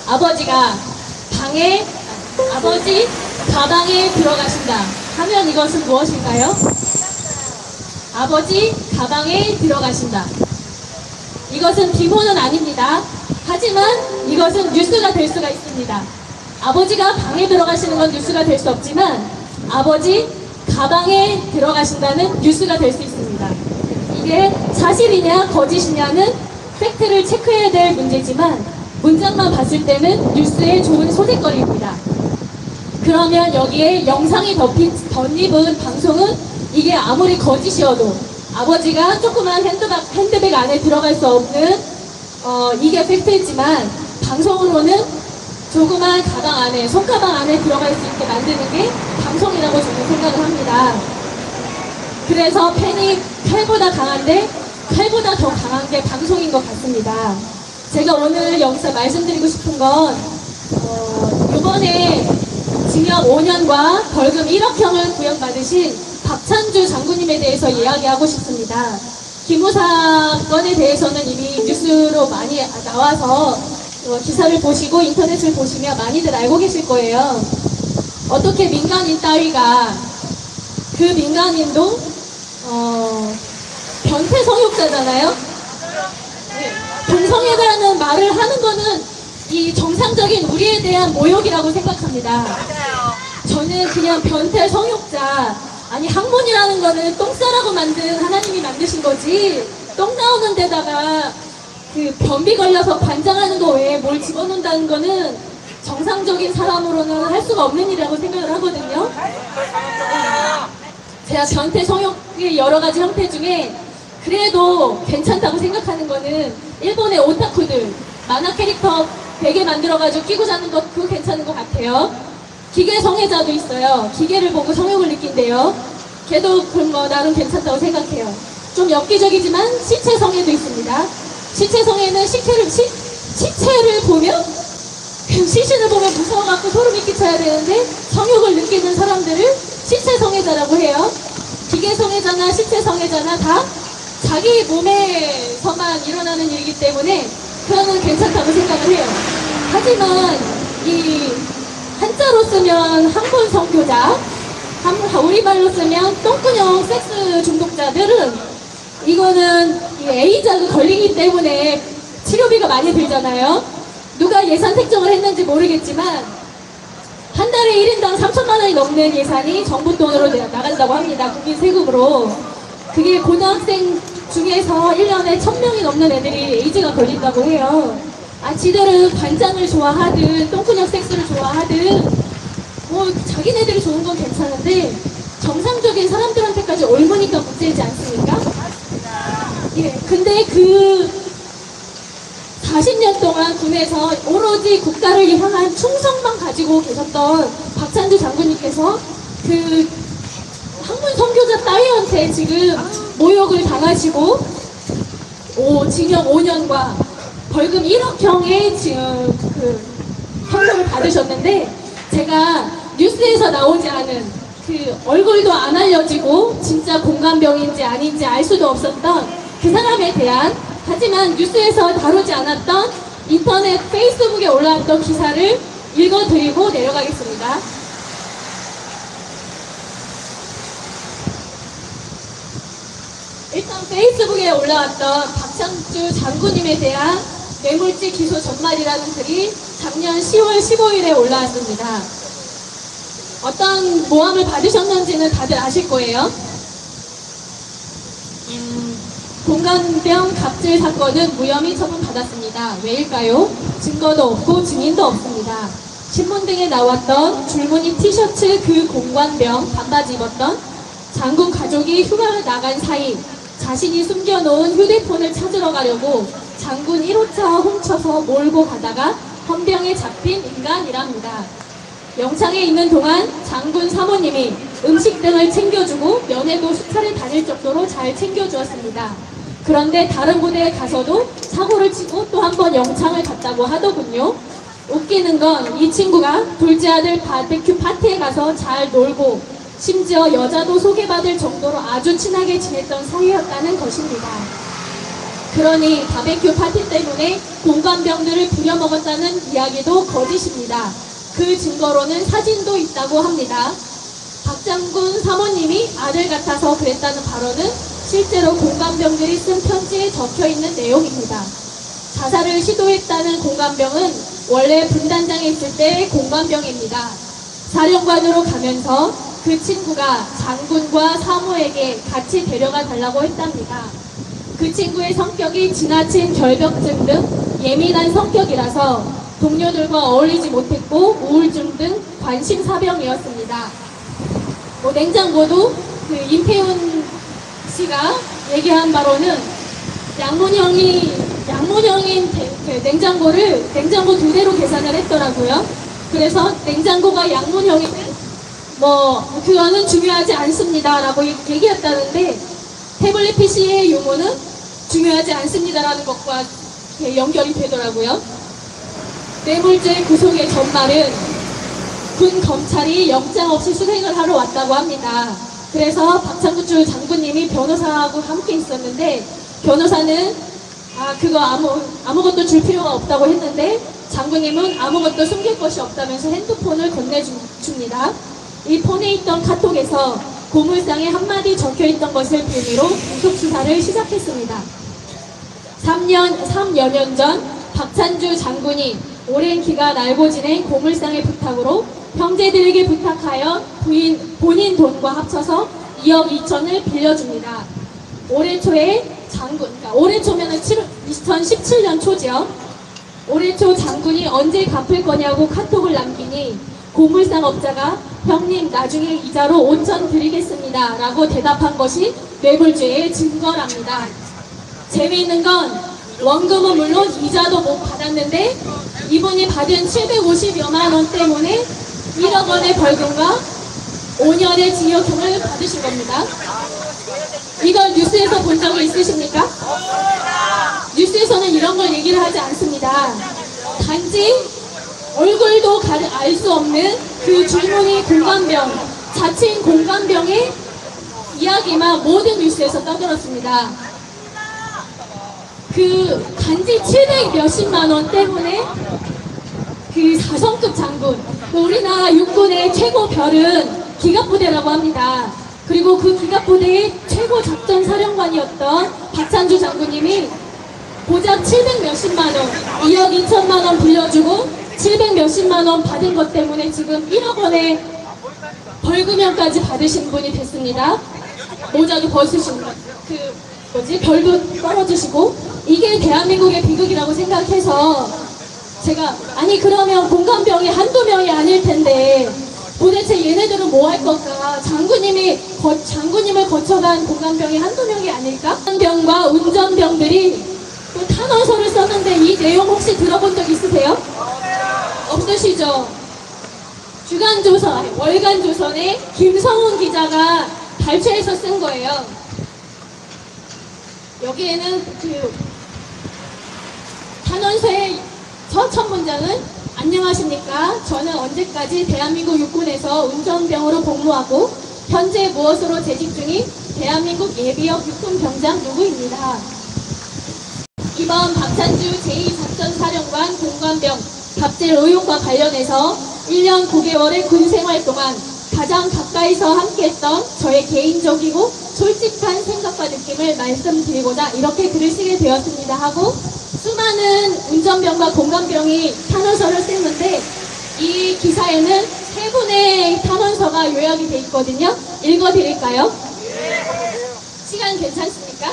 아버지가 아버지 가방에 들어가신다 하면 이것은 무엇일까요? 아버지 가방에 들어가신다. 이것은 비모는 아닙니다. 하지만 이것은 뉴스가 될 수가 있습니다. 아버지가 방에 들어가시는 건 뉴스가 될 수 없지만 아버지 가방에 들어가신다는 뉴스가 될 수 있습니다. 이게 사실이냐 거짓이냐는 팩트를 체크해야 될 문제지만 문장만 봤을 때는 뉴스의 좋은 소재거리입니다. 그러면 여기에 영상이 덧입은 방송은 이게 아무리 거짓이어도 아버지가 조그만 핸드백 안에 들어갈 수 없는 이게 팩트이지만 방송으로는 조그만 가방 안에 손가방 안에 들어갈 수 있게 만드는 게 방송이라고 저는 생각을 합니다. 그래서 펜이 칼보다 강한데 칼보다 더 강한 게 방송인 것 같습니다. 제가 오늘 여기서 말씀드리고 싶은 건 이번에 징역 5년과 벌금 1억형을 구형받으신 박찬주 장군님에 대해서 이야기하고 싶습니다. 기무 사건에 대해서는 이미 뉴스로 많이 나와서 기사를 보시고 인터넷을 보시면 많이들 알고 계실 거예요. 어떻게 민간인 따위가 그 민간인도 변태 성욕자잖아요. 네. 동성애라는 말을 하는 거는 이 정상적인 우리에 대한 모욕이라고 생각합니다. 저는 그냥 변태 성욕자, 아니 학문이라는 거는 똥 싸라고 만든 하나님이 만드신 거지 똥 나오는 데다가 그 변비 걸려서 관장하는 거 외에 뭘 집어넣는다는 거는 정상적인 사람으로는 할 수가 없는 일이라고 생각을 하거든요. 제가 변태 성욕의 여러 가지 형태 중에 그래도 괜찮다고 생각하는 거는 일본의 오타쿠들 만화 캐릭터 베개 만들어가지고 끼고 자는 것 그거 괜찮은 것 같아요. 기계 성애자도 있어요. 기계를 보고 성욕을 느낀대요. 걔도 그런 거 나름 괜찮다고 생각해요. 좀 엽기적이지만 시체 성애도 있습니다. 시체 성애는 시체를 보면 시신을 보면 무서워갖고 소름이 끼쳐야 되는데 성욕을 느끼는 사람들을 시체 성애자라고 해요. 기계 성애자나 시체 성애자나 다 자기 몸에서만 일어나는 일이기 때문에 그거는 괜찮다고 생각을 해요. 하지만 이 한자로 쓰면 항문 성교자, 우리말로 쓰면 똥꾸녕 섹스 중독자들은 이거는 A자가 걸리기 때문에 치료비가 많이 들잖아요. 누가 예산 책정을 했는지 모르겠지만 한 달에 1인당 3천만 원이 넘는 예산이 정부 돈으로 나간다고 합니다. 국민 세금으로. 그게 고등학생 중에서 1년에 1000명이 넘는 애들이 에이즈가 걸린다고 해요. 지들은 관장을 좋아하든 똥꾸녕 섹스를 좋아하든 뭐 자기네들이 좋은 건 괜찮은데 정상적인 사람들한테까지 옮으니까 문제이지 않습니까? 예, 근데 그 40년 동안 군에서 오로지 국가를 향한 충성만 가지고 계셨던 박찬주 장군님께서 그 학문 선교자 따위한테 지금 모욕을 당하시고 징역 5년과 벌금 1억형의 지금 그 형벌을 받으셨는데 제가 뉴스에서 나오지 않은 그 얼굴도 안 알려지고 진짜 공감병인지 아닌지 알 수도 없었던 그 사람에 대한 하지만 뉴스에서 다루지 않았던 인터넷 페이스북에 올라왔던 기사를 읽어드리고 내려가겠습니다. 일단 페이스북에 올라왔던 박찬주 장군님에 대한 뇌물죄 기소 전말이라는 글이 작년 10월 15일에 올라왔습니다. 어떤 모함을 받으셨는지는 다들 아실 거예요. 공감병 갑질 사건은 무혐의 처분받았습니다. 왜일까요? 증거도 없고 증인도 없습니다. 신문 등에 나왔던 줄무늬 티셔츠 그 공관병 반바지 입었던 장군 가족이 휴가를 나간 사이 자신이 숨겨놓은 휴대폰을 찾으러 가려고 장군 1호차 훔쳐서 몰고 가다가 헌병에 잡힌 인간이랍니다. 영창에 있는 동안 장군 사모님이 음식 등을 챙겨주고 면회도 수차례 다닐 정도로 잘 챙겨주었습니다. 그런데 다른 부대에 가서도 사고를 치고 또 한 번 영창을 갔다고 하더군요. 웃기는 건 이 친구가 둘째 아들 바베큐 파티에 가서 잘 놀고 심지어 여자도 소개받을 정도로 아주 친하게 지냈던 사이였다는 것입니다. 그러니 바베큐 파티 때문에 공감병들을 부려먹었다는 이야기도 거짓입니다. 그 증거로는 사진도 있다고 합니다. 박 장군 사모님이 아들 같아서 그랬다는 발언은 실제로 공감병들이 쓴 편지에 적혀있는 내용입니다. 자살을 시도했다는 공감병은 원래 분단장에 있을 때의 공감병입니다. 사령관으로 가면서 그 친구가 장군과 사모에게 같이 데려가 달라고 했답니다. 그 친구의 성격이 지나친 결벽증 등 예민한 성격이라서 동료들과 어울리지 못했고 우울증 등 관심사병이었습니다. 냉장고도 그 임태훈 씨가 얘기한 바로는 양문형인 냉장고를 냉장고 2대로 계산을 했더라고요. 그래서 냉장고가 양문형이면 그거는 중요하지 않습니다 라고 얘기했다는데, 태블릿 PC의 유무는 중요하지 않습니다라는 것과 연결이 되더라고요. 뇌물죄 구속의 전말은 군 검찰이 영장 없이 수색을 하러 왔다고 합니다. 그래서 박창구 장군님이 변호사하고 함께 있었는데, 변호사는 그거 아무것도 줄 필요가 없다고 했는데, 장군님은 아무것도 숨길 것이 없다면서 핸드폰을 건네줍니다. 이 폰에 있던 카톡에서 고물상에 한마디 적혀있던 것을 빌미로 구속수사를 시작했습니다. 3여 년 전 박찬주 장군이 오랜 기간 알고 지낸 고물상의 부탁으로 형제들에게 부탁하여 본인 돈과 합쳐서 2억 2천을 빌려줍니다. 올해 초에 올해 초면은 2017년 초죠. 올해 초 장군이 언제 갚을 거냐고 카톡을 남기니 고물상 업자가 형님 나중에 이자로 5천 드리겠습니다 라고 대답한 것이 뇌물죄의 증거랍니다. 재미있는 건 원금은 물론 이자도 못 받았는데 이분이 받은 750여만 원 때문에 1억 원의 벌금과 5년의 징역형을 받으신 겁니다. 이걸 뉴스에서 본 적이 있으십니까? 뉴스에서는 이런 걸 얘기를 하지 않습니다. 단지 얼굴도 알 수 없는 그 줄무늬 공감병, 자칭 공감병의 이야기만 모든 뉴스에서 떠들었습니다. 그 단지 700 몇십만 원 때문에 그 4성급 장군, 우리나라 육군의 최고 별은 기갑부대라고 합니다. 그리고 그 기갑부대의 최고 작전 사령관이었던 박찬주 장군님이 고작 700 몇십만 원, 2억 2천만 원 빌려주고 700 몇십만 원 받은 것 때문에 지금 1억 원의 벌금형까지 받으신 분이 됐습니다. 모자도 벗으신 별도 떨어지시고, 이게 대한민국의 비극이라고 생각해서 제가 그러면 공감병이 한두 명이 아닐 텐데 도대체 얘네들은 뭐 할 건가? 장군님을 거쳐간 공감병이 한두 명이 아닐까? 공감병과 운전병들이 또 탄원서를 썼는데 이 내용 혹시 들어본 적 있으세요? 없으시죠? 월간조선에 김성훈 기자가 발췌해서 쓴 거예요. 여기에는 그 탄원서의 첫 문장은 안녕하십니까? 저는 언제까지 대한민국 육군에서 운전병으로 복무하고 현재 무엇으로 재직 중인 대한민국 예비역 육군병장 누구입니다. 이번 박찬주 제2작전사령관 공감병 갑질 의혹과 관련해서 1년 9개월의 군생활 동안 가장 가까이서 함께했던 저의 개인적이고 솔직한 생각과 느낌을 말씀드리고자 이렇게 글을 쓰게 되었습니다 하고, 수많은 운전병과 공감병이 탄원서를 썼는데 이 기사에는 3분의 탄원서가 요약이 돼 있거든요. 읽어드릴까요? 시간 괜찮습니까?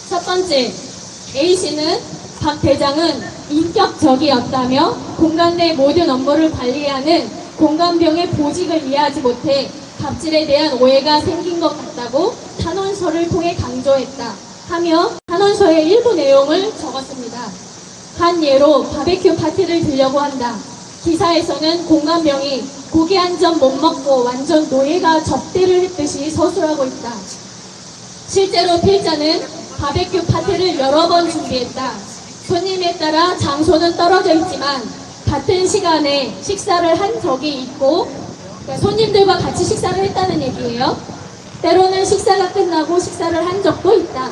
첫 번째, A씨는 박 대장은 인격적이었다며 공간 내 모든 업무를 관리하는 공감병의 보직을 이해하지 못해 갑질에 대한 오해가 생긴 것 같다고 탄원서를 통해 강조했다 하며 탄원서의 일부 내용을 적었습니다. 한 예로 바베큐 파티를 들려고 한다. 기사에서는 공감병이 고기 한 점 못 먹고 완전 노예가 접대를 했듯이 서술하고 있다. 실제로 필자는 바베큐 파티를 여러 번 준비했다. 손님에 따라 장소는 떨어져 있지만 같은 시간에 식사를 한 적이 있고, 그러니까 손님들과 같이 식사를 했다는 얘기예요. 때로는 식사가 끝나고 식사를 한 적도 있다.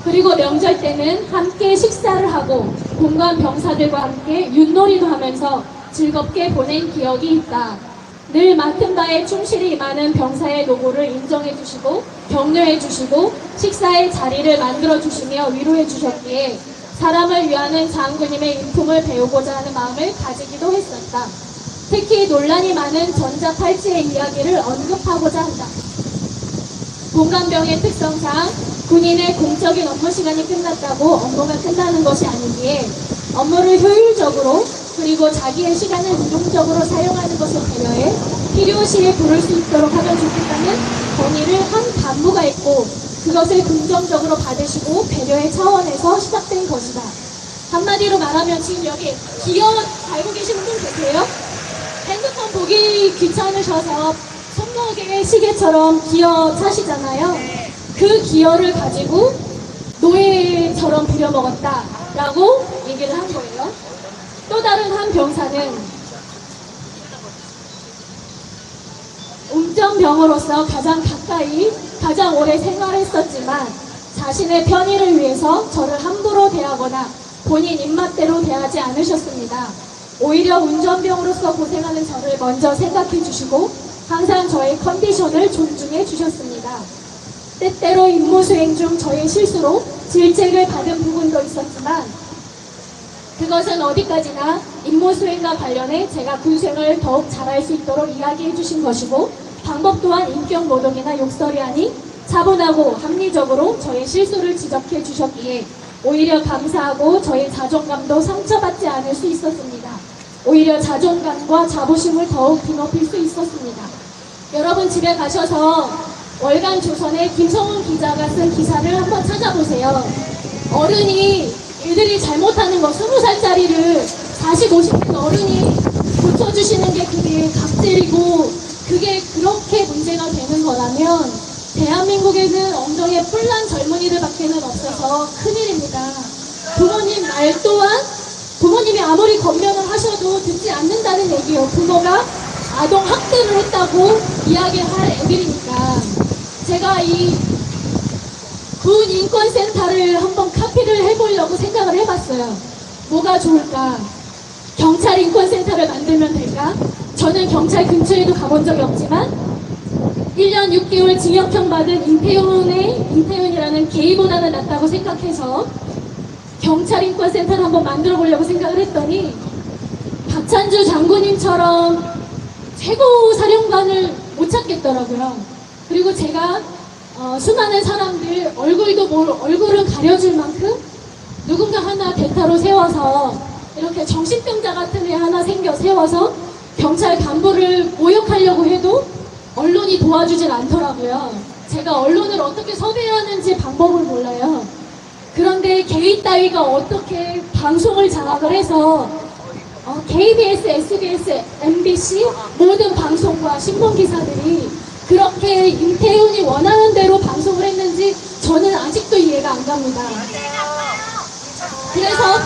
그리고 명절 때는 함께 식사를 하고 공관 병사들과 함께 윷놀이도 하면서 즐겁게 보낸 기억이 있다. 늘 맡은 바에 충실히 임하는 병사의 노고를 인정해 주시고 격려해 주시고 식사의 자리를 만들어 주시며 위로해 주셨기에 사람을 위하는 장군님의 인품을 배우고자 하는 마음을 가지기도 했었다. 특히 논란이 많은 전자팔찌의 이야기를 언급하고자 한다. 공관병의 특성상 군인의 공적인 업무 시간이 끝났다고 업무가 끝나는 것이 아니기에 업무를 효율적으로 그리고 자기의 시간을 유동적으로 사용하는 것을 배려해 필요시에 부를 수 있도록 하면 좋겠다는 건의를 한 간부가 있고 그것을 긍정적으로 받으시고 배려의 차원에서 시작된 것이다. 한마디로 말하면 지금 여기 기어 달고 계시는 분 계세요? 핸드폰 보기 귀찮으셔서 손목에 시계처럼 기어 차시잖아요. 그 기어를 가지고 노예처럼 부려먹었다라고 얘기를 한 거예요. 또 다른 한 병사는 웅정병으로서 가장 가까이 가장 오래 생활했었지만 자신의 편의를 위해서 저를 함부로 대하거나 본인 입맛대로 대하지 않으셨습니다. 오히려 운전병으로서 고생하는 저를 먼저 생각해 주시고 항상 저의 컨디션을 존중해 주셨습니다. 때때로 임무 수행 중 저의 실수로 질책을 받은 부분도 있었지만 그것은 어디까지나 임무 수행과 관련해 제가 군수행을 더욱 잘할 수 있도록 이야기해 주신 것이고 방법 또한 인격 모독이나 욕설이 아닌 차분하고 합리적으로 저의 실수를 지적해 주셨기에 오히려 감사하고 저의 자존감도 상처받지 않을 수 있었습니다. 오히려 자존감과 자부심을 더욱 드높일 수 있었습니다. 여러분 집에 가셔서 월간 조선의 김성훈 기자가 쓴 기사를 한번 찾아보세요. 어른이 애들이 잘못하는 거 20살짜리를 40, 50대 어른이 고쳐주시는 게 그게 갑질이고 그게 그렇게 문제가 되는 거라면 대한민국에는 엉덩이에 뿔난 젊은이들밖에는 없어서 큰일입니다. 부모님 말 또한 부모님이 아무리 권면을 하셔도 듣지 않는다는 얘기예요. 부모가 아동 학대를 했다고 이야기할 애들이니까. 제가 이 군 인권센터를 한번 카피를 해보려고 생각을 해봤어요. 뭐가 좋을까? 경찰 인권센터를 만들면 될까? 저는 경찰 근처에도 가본 적이 없지만 1년 6개월 징역형 받은 임태훈이라는 게이보다는 낫다고 생각해서 경찰 인권센터를 한번 만들어 보려고 생각을 했더니 박찬주 장군님처럼 최고 사령관을 못 찾겠더라고요. 그리고 제가 수많은 사람들 얼굴을 가려줄 만큼 누군가 하나 대타로 세워서 이렇게 정신병자 같은 애 하나 세워서 경찰 간부를 모욕하려고 해도 언론이 도와주질 않더라고요. 제가 언론을 어떻게 섭외하는지 방법을 몰라요. 그런데 게이 따위가 어떻게 방송을 장악을 해서 KBS, SBS, MBC 모든 방송과 신문기사들이 그렇게 임태훈이 원하는 대로 방송을 했는지 저는 아직도 이해가 안 갑니다. 그래서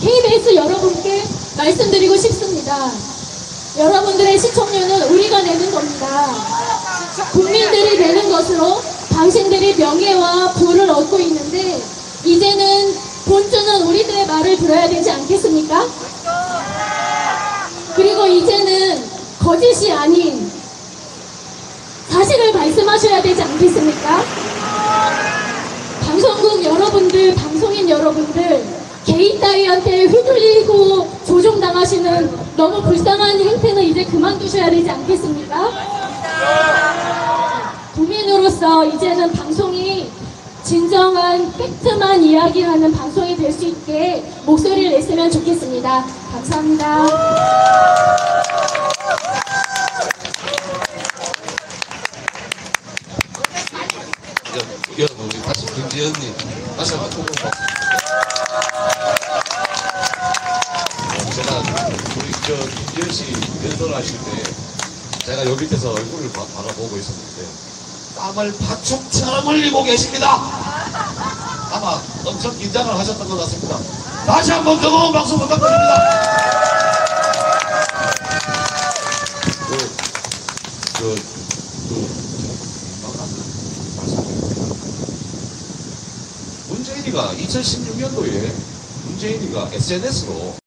KBS 여러분께 말씀드리고 싶습니다. 여러분들의 시청료는 우리가 내는 겁니다. 국민들이 내는 것으로 당신들이 명예와 부를 얻고 있는데 이제는 본주는 우리들의 말을 들어야 되지 않겠습니까? 그리고 이제는 거짓이 아닌 사실을 말씀하셔야 되지 않겠습니까? 방송국 여러분들, 방송인 여러분들, 게이 따위한테 휘둘리고 조종당하시는 너무 불쌍한 행태는 이제 그만두셔야 되지 않겠습니까? 국민으로서 이제는 방송이 진정한 팩트만 이야기하는 방송이 될 수 있게 목소리를 냈으면 좋겠습니다. 감사합니다. 우리 다시 김지연님 다시 한번 토론 박수. 제가 우리 김지연 씨 연설하실 때 제가 여기 밑에서 얼굴을 바라보고 있었는데 땀을 파축처럼 흘리고 계십니다. 아마 엄청 긴장을 하셨던 것 같습니다. 다시 한번 뜨거운 박수 부탁드립니다. 문재인 2016년도에 문재인이가 SNS로